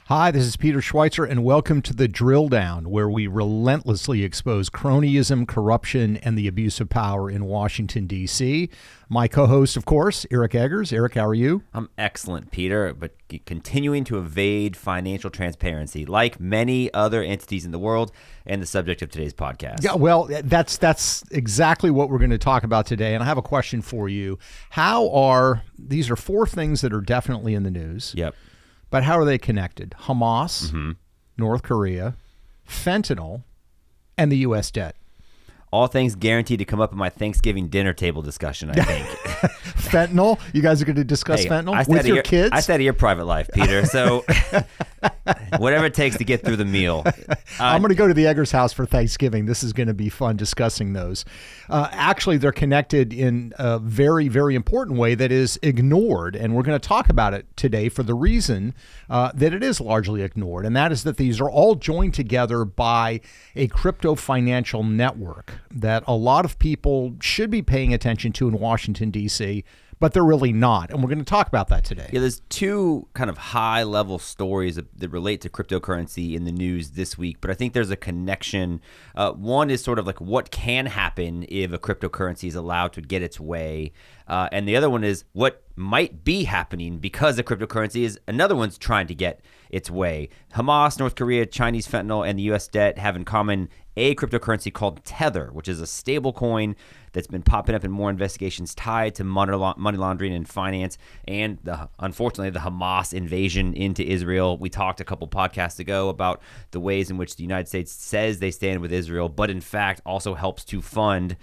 Hi, this is Peter Schweitzer, and welcome to the Drill Down, where we relentlessly expose cronyism, corruption, and the abuse of power in Washington, D.C. My co-host, of course, Eric Eggers. Eric, how are you? I'm excellent, Peter, but continuing to evade financial transparency, like many other entities in the world, and the subject of today's podcast. Yeah, well, that's exactly what we're going to talk about today, and I have a question for you. These are four things that are definitely in the news. Yep. But how are they connected? Hamas, North Korea, fentanyl, and the U.S. debt. All things guaranteed to come up in my Thanksgiving dinner table discussion, I think. Fentanyl? You guys are going to discuss fentanyl with your kids? I stay out of your private life, Peter. So whatever it takes to get through the meal. I'm going to go to the Eggers house for Thanksgiving. This is going to be fun discussing those. Actually, they're connected in a very, very important way that is ignored. And we're going to talk about it today for the reason that it is largely ignored. And that is that these are all joined together by a crypto financial network that a lot of people should be paying attention to in Washington, D.C., but they're really not. And we're going to talk about that today. Yeah, there's two kind of high-level stories that relate to cryptocurrency in the news this week, but I think there's a connection. One is sort of like what can happen if a cryptocurrency is allowed to get its way. And the other one is what might be happening because the cryptocurrency is another one's trying to get its way. Hamas, North Korea, Chinese fentanyl, and the U.S. debt have in common a cryptocurrency called Tether, which is a stable coin that's been popping up in more investigations tied to money laundering and finance, and unfortunately the Hamas invasion into Israel. We talked a couple podcasts ago about the ways in which the United States says they stand with Israel, but in fact also helps to fund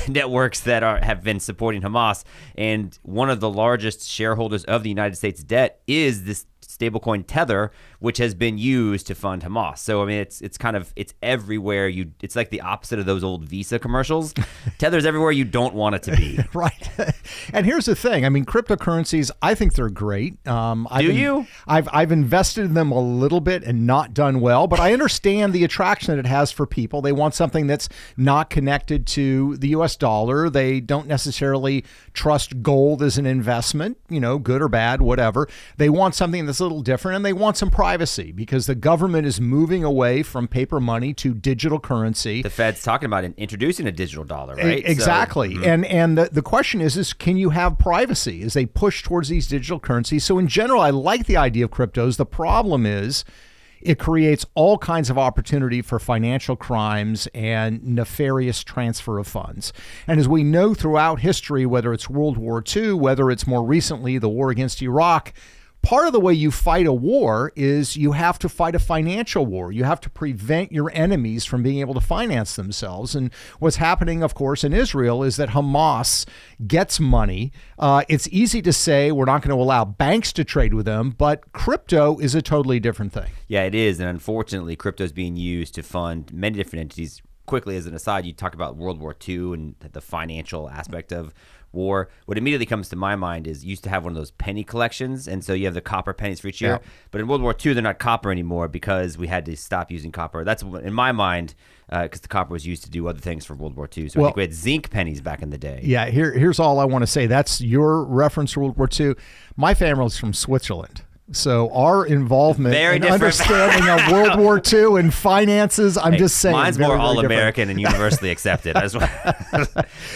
networks that have been supporting Hamas. And one of the largest shareholders of the United States debt is this stablecoin Tether, which has been used to fund Hamas. So I mean, it's everywhere. It's like the opposite of those old Visa commercials. Tether's everywhere you don't want it to be. Right. And here's the thing. I mean, cryptocurrencies, I think they're great. I've invested in them a little bit and not done well, but I understand the attraction that it has for people. They want something that's not connected to the U.S. dollar. They don't necessarily trust gold as an investment, good or bad, whatever. They want something that's a little different, and they want some privacy because the government is moving away from paper money to digital currency. The Fed's talking about introducing a digital dollar, right? Exactly. So, And the question is can you have privacy as they push towards these digital currencies? So in general, I like the idea of cryptos. The problem is it creates all kinds of opportunity for financial crimes and nefarious transfer of funds. And as we know throughout history, whether it's World War II, whether it's more recently the war against Iraq, part of the way you fight a war is you have to fight a financial war. You have to prevent your enemies from being able to finance themselves. And what's happening, of course, in Israel is that Hamas gets money. It's easy to say we're not going to allow banks to trade with them, but crypto is a totally different thing. Yeah, it is. And unfortunately, crypto is being used to fund many different entities. Quickly, as an aside, you talk about World War II and the financial aspect of war. What immediately comes to my mind is you used to have one of those penny collections, and so you have the copper pennies for each year. Yeah. But in World War II, they're not copper anymore because we had to stop using copper. That's in my mind because the copper was used to do other things for World War II. So I think we had zinc pennies back in the day. Yeah, here's all I want to say. That's your reference to World War II. My family's from Switzerland. So our involvement and understanding of World War II and finances, I'm just saying. Mine's more all-American and universally accepted.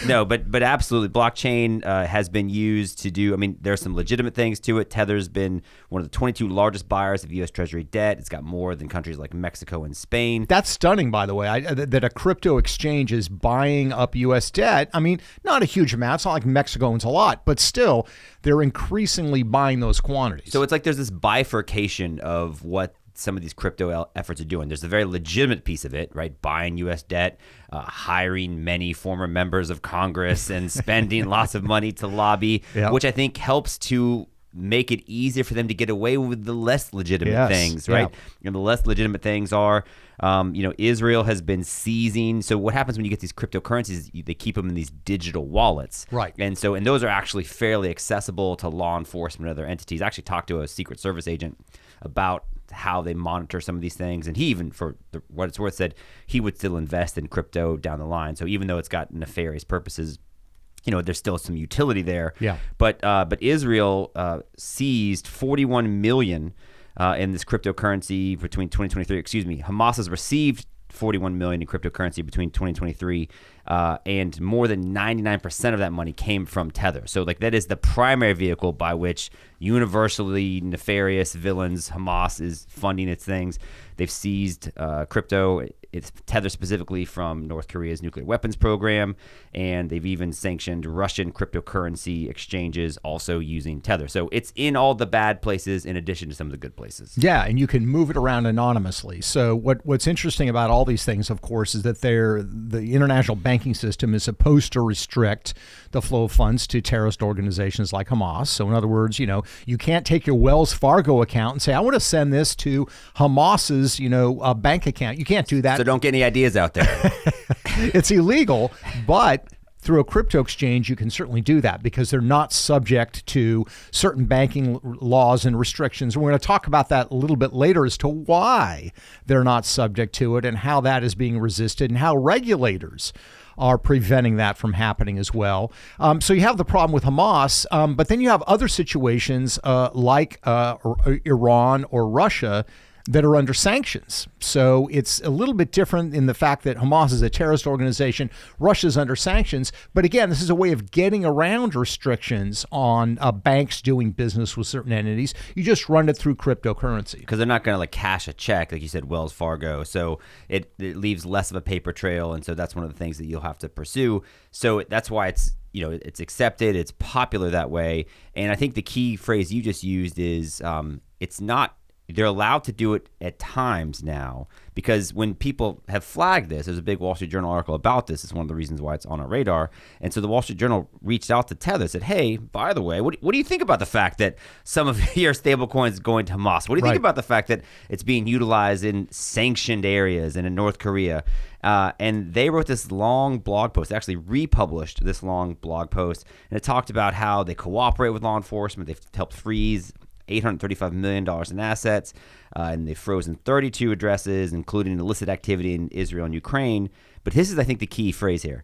No, but absolutely. Blockchain has been used to do, there's some legitimate things to it. Tether's been one of the 22 largest buyers of U.S. Treasury debt. It's got more than countries like Mexico and Spain. That's stunning, by the way, that a crypto exchange is buying up U.S. debt. Not a huge amount. It's not like Mexico owns a lot, but still, they're increasingly buying those quantities. So it's like there's this bifurcation of what some of these crypto efforts are doing. There's a very legitimate piece of it, right? Buying U.S. debt, hiring many former members of Congress and spending lots of money to lobby, which I think helps to make it easier for them to get away with the less legitimate things, right? And the less legitimate things are, Israel has been seizing. So what happens when you get these cryptocurrencies? They keep them in these digital wallets, right? And those are actually fairly accessible to law enforcement and other entities. I actually talked to a Secret Service agent about how they monitor some of these things, and he even, for what it's worth, said he would still invest in crypto down the line. So even though it's got nefarious purposes, there's still some utility there. Yeah. But Israel seized 41 million in this cryptocurrency between 2023. Excuse me, Hamas has received 41 million in cryptocurrency between 2023, and more than 99% of that money came from Tether. So like that is the primary vehicle by which universally nefarious villains Hamas is funding its things. They've seized crypto, it's Tether specifically, from North Korea's nuclear weapons program, and they've even sanctioned Russian cryptocurrency exchanges also using Tether. So it's in all the bad places in addition to some of the good places. Yeah, and you can move it around anonymously. So what's interesting about all these things, of course, is that the international banking system is supposed to restrict the flow of funds to terrorist organizations like Hamas. So in other words, you can't take your Wells Fargo account and say, I want to send this to Hamas's, bank account. You can't do that. So don't get any ideas out there. It's illegal, but through a crypto exchange, you can certainly do that because they're not subject to certain banking laws and restrictions. We're going to talk about that a little bit later as to why they're not subject to it and how that is being resisted and how regulators are preventing that from happening as well. So you have the problem with Hamas, but then you have other situations like Iran or Russia that are under sanctions. So it's a little bit different in the fact that Hamas is a terrorist organization, Russia's under sanctions. But again, this is a way of getting around restrictions on banks doing business with certain entities. You just run it through cryptocurrency. Because they're not going to like cash a check, like you said, Wells Fargo. So it leaves less of a paper trail. And so that's one of the things that you'll have to pursue. So that's why it's accepted, it's popular that way. And I think the key phrase you just used is it's not, they're allowed to do it at times now, because when people have flagged this, there's a big Wall Street Journal article about this. It's one of the reasons why it's on our radar. And so the Wall Street Journal reached out to Tether, said, hey, by the way, what do you think about the fact that some of your stable coins going to Hamas? What do you think about the fact that it's being utilized in sanctioned areas and in North Korea? And they wrote this long blog post, actually republished this long blog post, and it talked about how they cooperate with law enforcement. They've helped freeze $835 million in assets, and they've frozen 32 addresses, including illicit activity in Israel and Ukraine. But this is, I think, the key phrase here.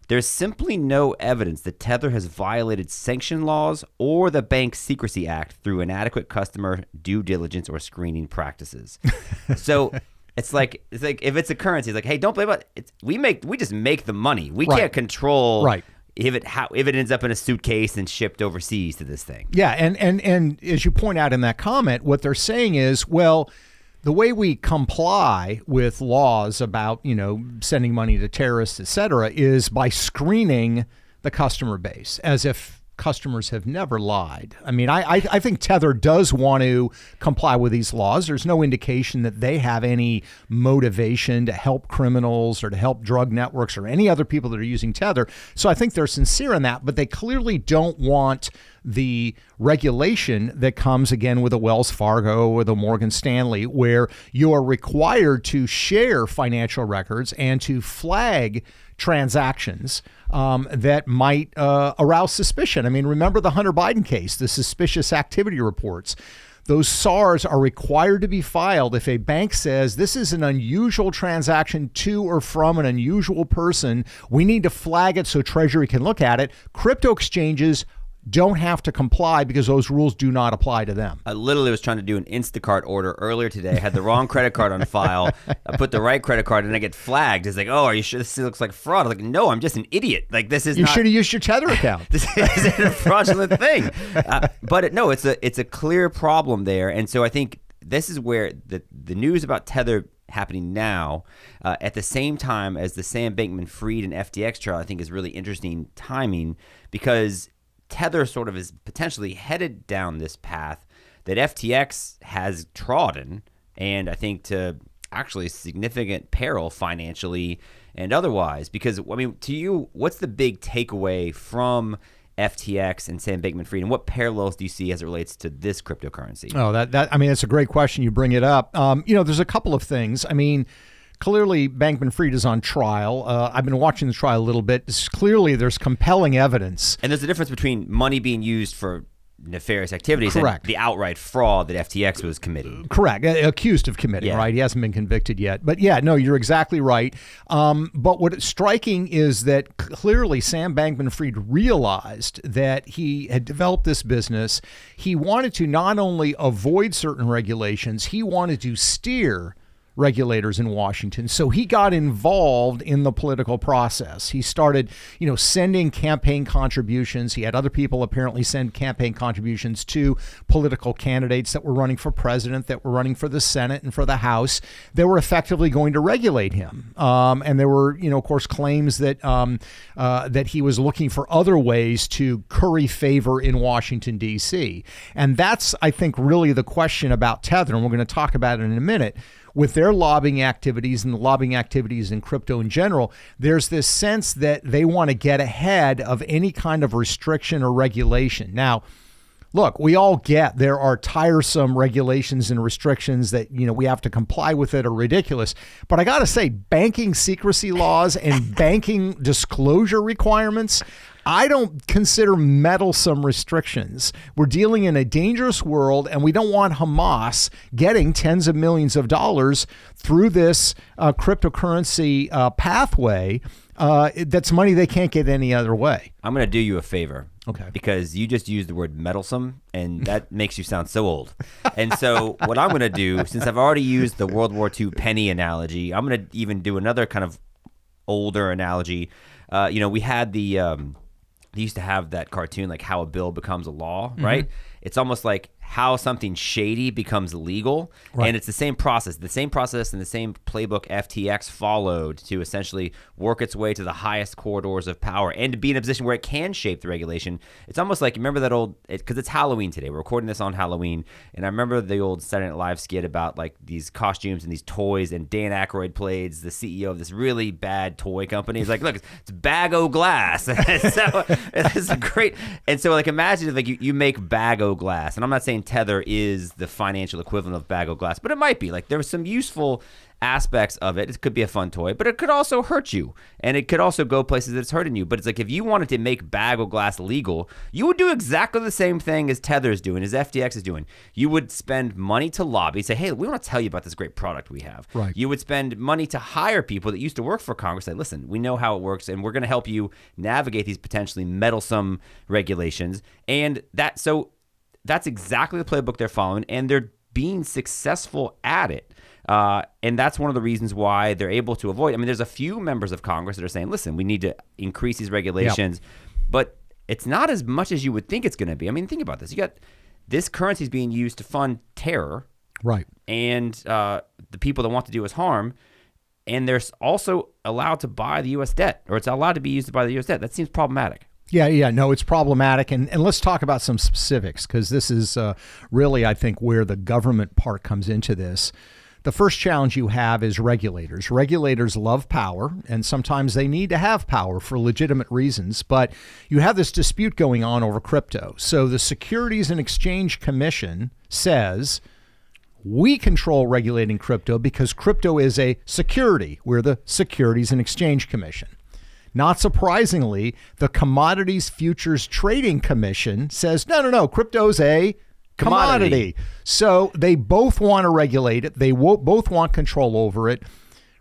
There's simply no evidence that Tether has violated sanction laws or the Bank Secrecy Act through inadequate customer due diligence or screening practices. So it's like if it's a currency, it's like, hey, don't blame it. We just make the money. We can't control if it ends up in a suitcase and shipped overseas to this thing. Yeah, and as you point out in that comment, what they're saying is, well, the way we comply with laws about, sending money to terrorists, et cetera, is by screening the customer base, as if customers have never lied. I mean, I think Tether does want to comply with these laws. There's no indication that they have any motivation to help criminals or to help drug networks or any other people that are using Tether. So I think they're sincere in that, but they clearly don't want the regulation that comes again with a Wells Fargo or the Morgan Stanley, where you are required to share financial records and to flag transactions that might arouse suspicion. I mean, remember the Hunter Biden case, the suspicious activity reports. Those SARs are required to be filed if a bank says this is an unusual transaction to or from an unusual person. We need to flag it so Treasury can look at it. Crypto exchanges don't have to comply because those rules do not apply to them. I literally was trying to do an Instacart order earlier today. I had the wrong credit card on file. I put the right credit card and I get flagged. It's like, oh, are you sure this looks like fraud? I'm like, no, I'm just an idiot. Like, this is You should have used your Tether account. This isn't a fraudulent thing. But no, it's a clear problem there. And so I think this is where the news about Tether happening now at the same time as the Sam Bankman-Fried and FTX trial, I think is really interesting timing, because Tether sort of is potentially headed down this path that FTX has trodden, and I think to actually significant peril financially and otherwise. Because, I mean, to you, what's the big takeaway from FTX and Sam Bankman-Fried, and what parallels do you see as it relates to this cryptocurrency? Oh, that's a great question. You bring it up. There's a couple of things. I mean, clearly, Bankman-Fried is on trial. I've been watching the trial a little bit. Clearly, there's compelling evidence. And there's a difference between money being used for nefarious activities Correct. and the outright fraud that FTX was committing. Correct. Accused of committing, right? He hasn't been convicted yet. But yeah, no, you're exactly right. But what's striking is that clearly Sam Bankman-Fried realized that he had developed this business. He wanted to not only avoid certain regulations, he wanted to steer regulators in Washington. So he got involved in the political process. He started, sending campaign contributions. He had other people apparently send campaign contributions to political candidates that were running for president, that were running for the Senate and for the House. They were effectively going to regulate him. And there were, of course, claims that that he was looking for other ways to curry favor in Washington, D.C. And that's, I think, really the question about Tether. And we're going to talk about it in a minute. With their lobbying activities and the lobbying activities in crypto in general, there's this sense that they want to get ahead of any kind of restriction or regulation. Now, look, we all get there are tiresome regulations and restrictions that, we have to comply with that are ridiculous. But I got to say, banking secrecy laws and banking disclosure requirements, I don't consider meddlesome restrictions. We're dealing in a dangerous world, and we don't want Hamas getting tens of millions of dollars through this cryptocurrency pathway. That's money they can't get any other way. I'm going to do you a favor. Okay. Because you just used the word meddlesome, and that makes you sound so old. And so what I'm going to do, since I've already used the World War II penny analogy, I'm going to even do another kind of older analogy. We had they used to have that cartoon, like How a Bill Becomes a Law, right? It's almost like how something shady becomes legal. Right. And it's the same process and the same playbook FTX followed to essentially work its way to the highest corridors of power and to be in a position where it can shape the regulation. It's almost like, remember that old, because it's Halloween today. We're recording this on Halloween. And I remember the old Saturday Night Live skit about like these costumes and these toys, and Dan Aykroyd plays the CEO of this really bad toy company. He's like, look, it's Bag-O Glass. So it's great. And so like imagine if like you make Bag-O Glass, and I'm not saying Tether is the financial equivalent of Bag-O Glass, but it might be. Like there was some useful aspects of it. It could be a fun toy, but it could also hurt you, and it could also go places that's hurting you. But it's like if you wanted to make Bag-O Glass legal, you would do exactly the same thing as Tether's doing, as FTX is doing. You would spend money to lobby, say, hey, we want to tell you about this great product we have. Right. You would spend money to hire people that used to work for Congress, say, listen, we know how it works, and we're going to help you navigate these potentially meddlesome regulations. And that's exactly the playbook they're following, and they're being successful at it. And that's one of the reasons why they're able to avoid. I mean, there's a few members of Congress that are saying, listen, we need to increase these regulations, but it's not as much as you would think it's going to be. I mean, think about this. You got this currency is being used to fund terror, right? And the people that want to do us harm, and they're also allowed to buy the U.S. debt, or it's allowed to be used to buy the U.S. debt. That seems problematic. Yeah, no, it's problematic. And let's talk about some specifics, because this is really, I think, where the government part comes into this. The first challenge you have is regulators. Regulators love power, and sometimes they need to have power for legitimate reasons. But you have this dispute going on over crypto. So the Securities and Exchange Commission says, we control regulating crypto because crypto is a security. We're the Securities and Exchange Commission. Not surprisingly, the Commodities Futures Trading Commission says, no, crypto's a commodity. So they both want to regulate it. They both want control over it,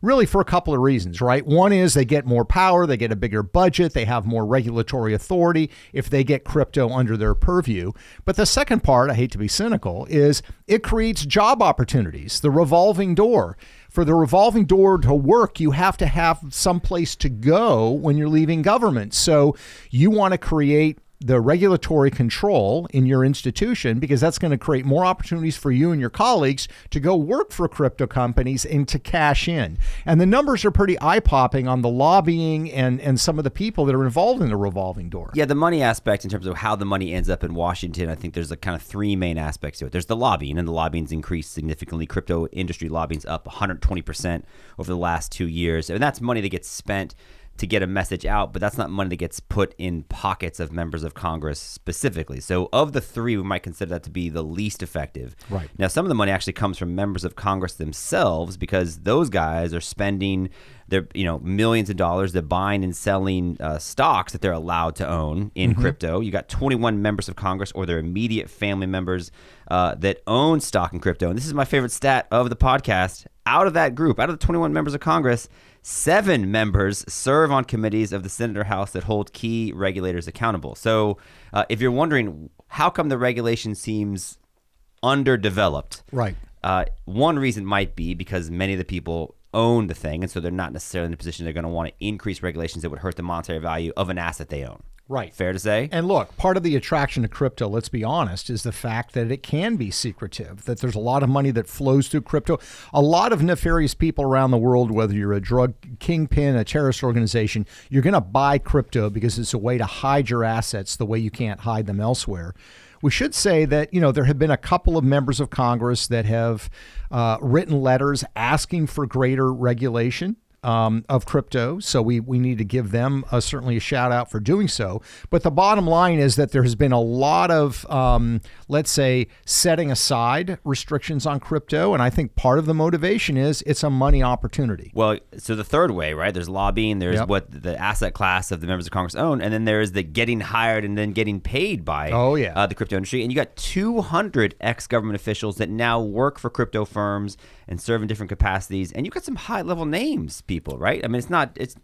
really for a couple of reasons, right? One is they get more power, they get a bigger budget, they have more regulatory authority if they get crypto under their purview. But the second part, I hate to be cynical, is it creates job opportunities, the revolving door. For the revolving door to work, you have to have some place to go when you're leaving government. So you want to create the regulatory control in your institution, because that's going to create more opportunities for you and your colleagues to go work for crypto companies and to cash in. And the numbers are pretty eye-popping on the lobbying and some of the people that are involved in the revolving door. Yeah, the money aspect in terms of how the money ends up in Washington, I think there's a kind of three main aspects to it. There's the lobbying, and the lobbying's increased significantly. Crypto industry lobbying's up 120% over the last 2 years. And that's money that gets spent to get a message out, but that's not money that gets put in pockets of members of Congress specifically. So of the three, we might consider that to be the least effective. Right. Now, some of the money actually comes from members of Congress themselves, because those guys are spending their millions of dollars. They're buying and selling stocks that they're allowed to own in crypto. You got 21 members of Congress or their immediate family members that own stock in crypto. And this is my favorite stat of the podcast. Out of that group, out of the 21 members of Congress, 7 members serve on committees of the Senate or House that hold key regulators accountable. So if you're wondering how come the regulation seems underdeveloped, Right. One reason might be because many of the people own the thing, and so they're not necessarily in a position they're going to want to increase regulations that would hurt the monetary value of an asset they own. Right. Fair to say? And look, part of the attraction to crypto, let's be honest, is the fact that it can be secretive, that there's a lot of money that flows through crypto. A lot of nefarious people around the world, whether you're a drug kingpin, a terrorist organization, you're going to buy crypto because it's a way to hide your assets the way you can't hide them elsewhere. We should say that, there have been a couple of members of Congress that have written letters asking for greater regulation of crypto. So we need to give them certainly a shout out for doing so. But the bottom line is that there has been a lot of, let's say, setting aside restrictions on crypto. And I think part of the motivation is it's a money opportunity. Well, so the third way, right? There's lobbying, there's what the asset class of the members of Congress own, and then there's the getting hired and then getting paid by the crypto industry. And you got 200 ex-government officials that now work for crypto firms and serve in different capacities. And you've got some high-level names, people, right? I mean, it's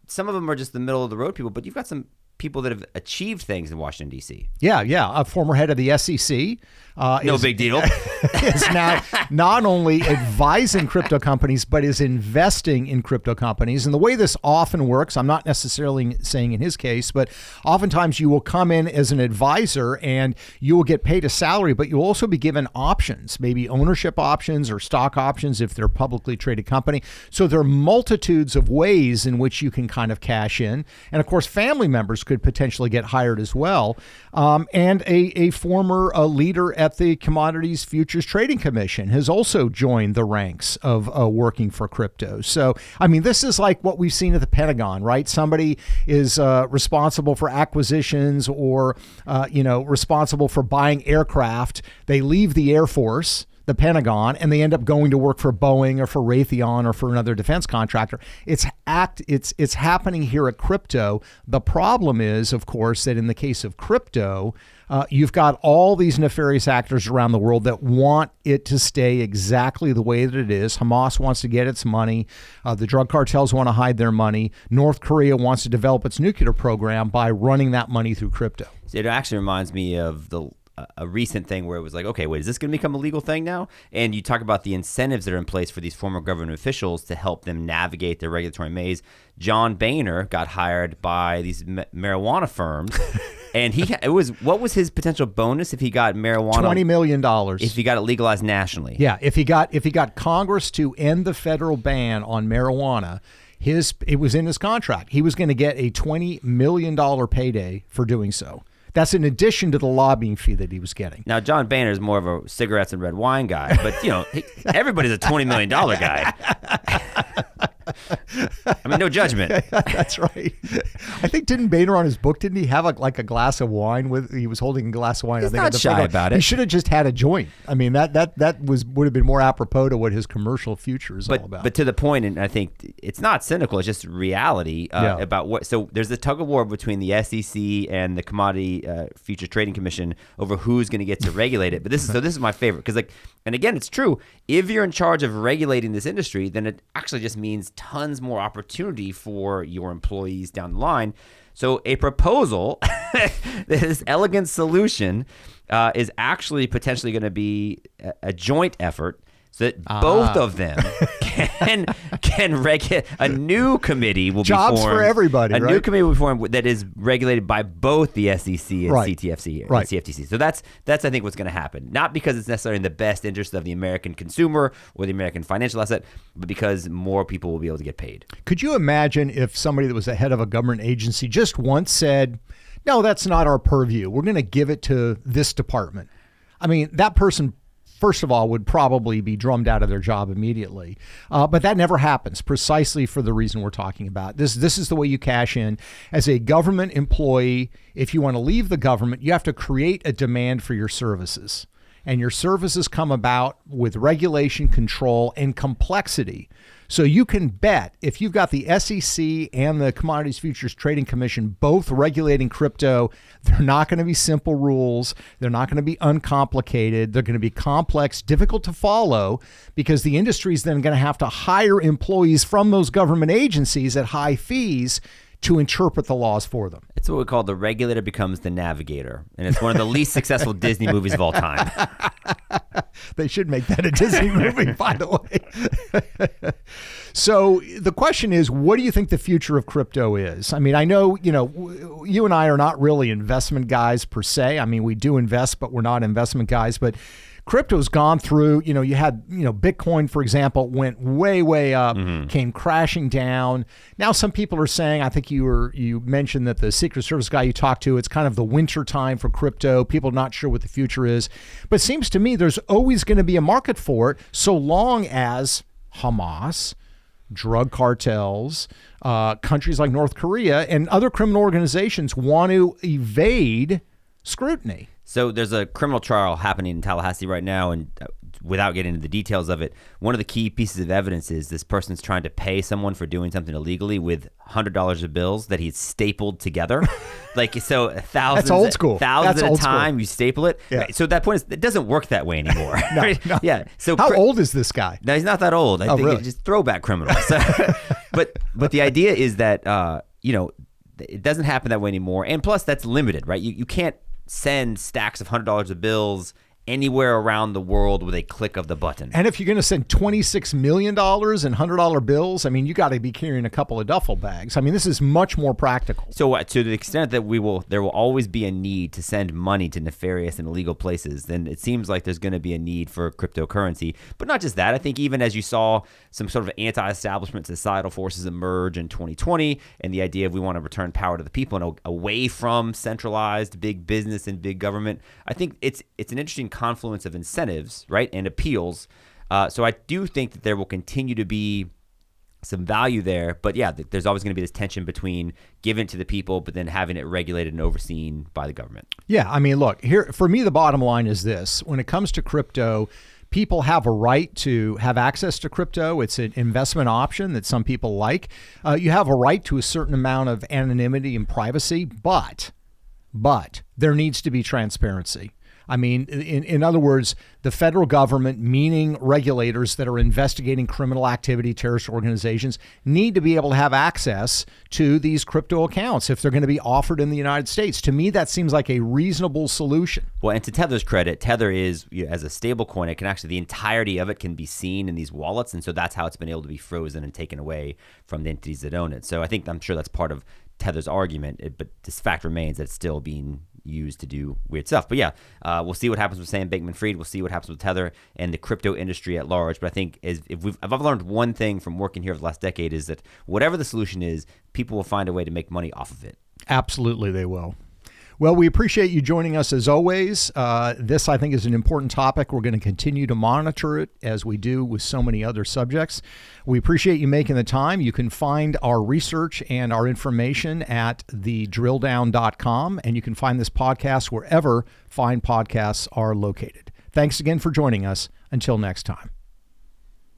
some of them are just the middle of the road people, but you've got some people that have achieved things in Washington, D.C. Yeah. A former head of the SEC. No big deal. Is now not only advising crypto companies, but is investing in crypto companies. And the way this often works, I'm not necessarily saying in his case, but oftentimes you will come in as an advisor and you will get paid a salary, but you'll also be given options, maybe ownership options or stock options if they're a publicly traded company. So there are multitudes of ways in which you can kind of cash in. And of course, family members could potentially get hired as well. And a former leader at the Commodities Futures Trading Commission has also joined the ranks of working for crypto. So, I mean, this is like what we've seen at the Pentagon, right? Somebody is responsible for acquisitions or, responsible for buying aircraft. They leave the Air Force, the Pentagon, and they end up going to work for Boeing or for Raytheon or for another defense contractor. It's happening here at crypto. The problem is, of course, that in the case of crypto, you've got all these nefarious actors around the world that want it to stay exactly the way that it is. Hamas wants to get its money. The drug cartels want to hide their money. North Korea wants to develop its nuclear program by running that money through crypto. It actually reminds me of a recent thing where it was like, okay, wait, is this going to become a legal thing now? And you talk about the incentives that are in place for these former government officials to help them navigate the regulatory maze. John Boehner got hired by these marijuana firms, and what was his potential bonus if he got marijuana? $20 million. If he got it legalized nationally. Yeah, if he got Congress to end the federal ban on marijuana, it was in his contract. He was going to get a $20 million payday for doing so. That's in addition to the lobbying fee that he was getting. Now, John Boehner is more of a cigarettes and red wine guy, but, everybody's a $20 million guy. I mean, no judgment. That's right. I think didn't Boehner on his book, didn't he have a glass of wine with? He was holding a glass of wine. He's I think not shy about it. He should have just had a joint. I mean, that would have been more apropos to what his commercial future is all about. But to the point, and I think it's not cynical. It's just reality about what. So there's a tug of war between the SEC and the Commodity Futures Trading Commission over who's going to get to regulate it. But this is my favorite because and again, it's true. If you're in charge of regulating this industry, then it actually just means tons more opportunity for your employees down the line. So a proposal, this elegant solution, is actually potentially going to be a joint effort so that both of them can regulate. A new committee will be formed. Jobs for everybody, right? A new committee will be formed that is regulated by both the SEC and CTFC and CFTC. So that's I think what's going to happen. Not because it's necessarily in the best interest of the American consumer or the American financial asset, but because more people will be able to get paid. Could you imagine if somebody that was the head of a government agency just once said, "No, that's not our purview. We're going to give it to this department." I mean, that person first of all, would probably be drummed out of their job immediately. But that never happens, precisely for the reason we're talking about. This is the way you cash in. As a government employee, if you want to leave the government, you have to create a demand for your services. And your services come about with regulation, control, and complexity. So you can bet if you've got the SEC and the Commodities Futures Trading Commission both regulating crypto, they're not going to be simple rules. They're not going to be uncomplicated. They're going to be complex, difficult to follow, because the industry is then going to have to hire employees from those government agencies at high fees to interpret the laws for them. It's what we call the regulator becomes the navigator. And it's one of the least successful Disney movies of all time. They should make that a Disney movie, by the way. So the question is, what do you think the future of crypto is? I mean, I know, you and I are not really investment guys per se. I mean, we do invest, but we're not investment guys. But crypto's gone through, you had, Bitcoin, for example, went way, way up, came crashing down. Now some people are saying, I think you mentioned that the Secret Service guy you talked to, it's kind of the winter time for crypto. People are not sure what the future is. But it seems to me there's always going to be a market for it so long as Hamas, drug cartels, countries like North Korea, and other criminal organizations want to evade scrutiny. So there's a criminal trial happening in Tallahassee right now, and without getting into the details of it, one of the key pieces of evidence is this person's trying to pay someone for doing something illegally with $100 of bills that he's stapled together. So thousands, That's old school. Thousands That's at old a time, school. you staple it. Yeah. Right. So at that point, it doesn't work that way anymore. No, right? no. Yeah. So how old is this guy? No, he's not that old. I think really? he's just throwback criminal. So, but the idea is that it doesn't happen that way anymore. And plus, that's limited, right? You can't send stacks of $100 of bills anywhere around the world with a click of the button. And if you're going to send $26 million in $100 bills, I mean, you got to be carrying a couple of duffel bags. I mean, this is much more practical. So to the extent that there will always be a need to send money to nefarious and illegal places, then it seems like there's going to be a need for cryptocurrency. But not just that. I think even as you saw some sort of anti-establishment societal forces emerge in 2020, and the idea of we want to return power to the people and away from centralized big business and big government, I think it's an interesting confluence of incentives, right, and appeals. So I do think that there will continue to be some value there, but yeah, there's always going to be this tension between giving it to the people, but then having it regulated and overseen by the government. Yeah, I mean, look, here for me, the bottom line is this: when it comes to crypto, people have a right to have access to crypto. It's an investment option that some people like. You have a right to a certain amount of anonymity and privacy, but there needs to be transparency. I mean, in other words, the federal government, meaning regulators that are investigating criminal activity, terrorist organizations, need to be able to have access to these crypto accounts if they're going to be offered in the United States. To me, that seems like a reasonable solution. Well, and to Tether's credit, Tether is, as a stable coin, it can actually, the entirety of it can be seen in these wallets. And so that's how it's been able to be frozen and taken away from the entities that own it. So I'm sure that's part of Tether's argument, but this fact remains that it's still being used to do weird stuff. But yeah, we'll see what happens with Sam Bankman-Fried. We'll see what happens with Tether and the crypto industry at large. But I think if I've learned one thing from working here for the last decade is that whatever the solution is, people will find a way to make money off of it. Absolutely, they will. Well, we appreciate you joining us as always. This, I think, is an important topic. We're going to continue to monitor it as we do with so many other subjects. We appreciate you making the time. You can find our research and our information at thedrilldown.com, and you can find this podcast wherever fine podcasts are located. Thanks again for joining us. Until next time.